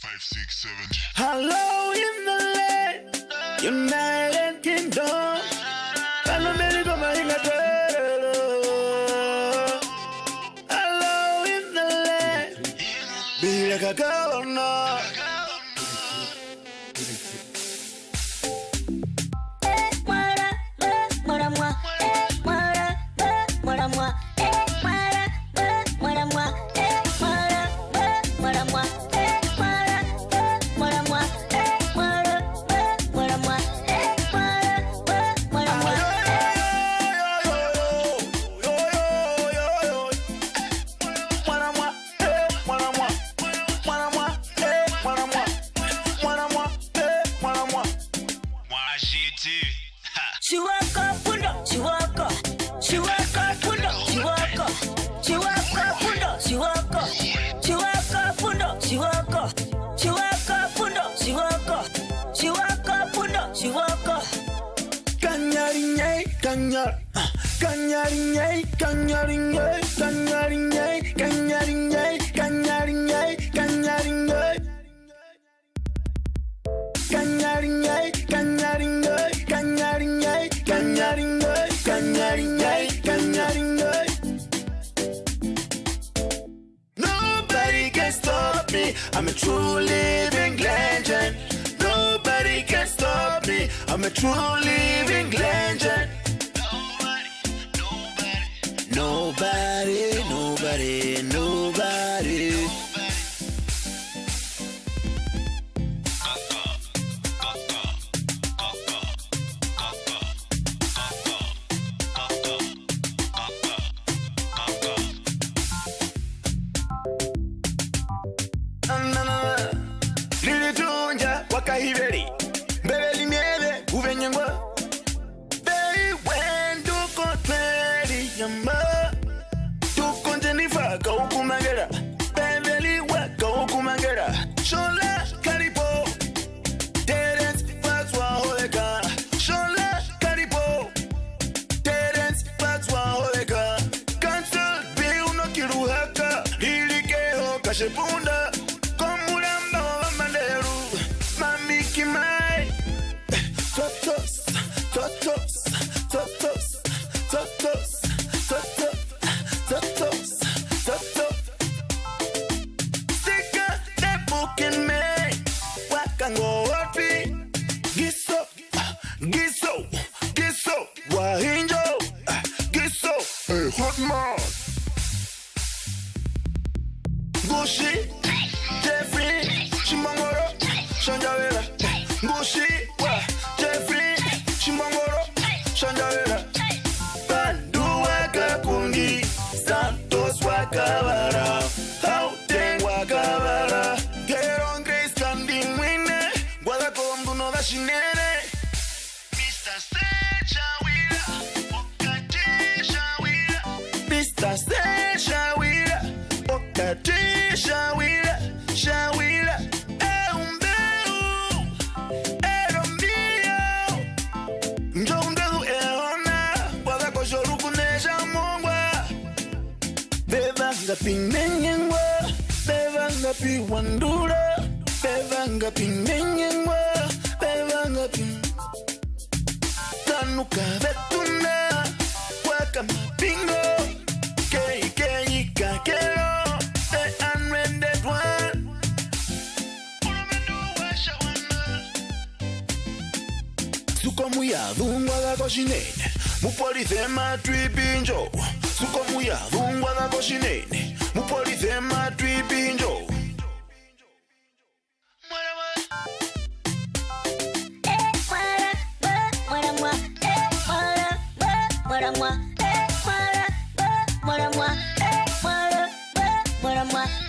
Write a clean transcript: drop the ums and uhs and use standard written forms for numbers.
5, 6, 7. Hello in the land, United Kingdom. Hello in the land, be like a governor. She woke up, window. She woke up. She woke up, window. She woke up. She woke up, window. She woke up. She woke up, window. She woke up. She woke up, window. She woke up. She woke up, window. She woke up. Kanyarinyay, kanyar, kanyarinyay, kanyarinyay, kanyarinyay, kanyarinyay, kanyarinyay, kanyarinyay. Kanyarinyay, kanyarinyay, kanyarinyay, kanyarinyay, kanyarinyay, kanyarinyay. Nobody can stop me. I'm a true living legend. Nobody can stop me. I'm a true living legend. Nobody, nobody, nobody. Lilitunja wakahiberi mbele niele uvenyengwa They went to contrary yamba tuko ndenifa kaukumagera beveli waka ukumagera shola karibo Terence Fatswa hoeka shola karibo Terence Fatswa hoeka cancel be uno kiruhaka ilikeo kashepunda Hotman Gushi Jeffrey Chimangoro Shanjawera Gushi Jeffrey Chimangoro Shanjawera Bandu waka kundi Santos wakabara Hauteng wakabara Get on Grace standing winner Guada kombu no da shinere Mr. Sejawira Mr. Say Shawira, Okati Shawira, Shawira, Eumbeu, Erombio, Njondeu Eona, Wadako Shorukunesha Mongwa, Bevanga Pimenengwa, Bevanga Piwandura, Bevanga Pimenengwa, Bevanga Pin Tanuka Vetuna, Wakama Pingo. Sukomuyadungwa da koshinene Mupolice matripinjo Sukomuyadungwa da koshinene Mupolice matripinjo Moi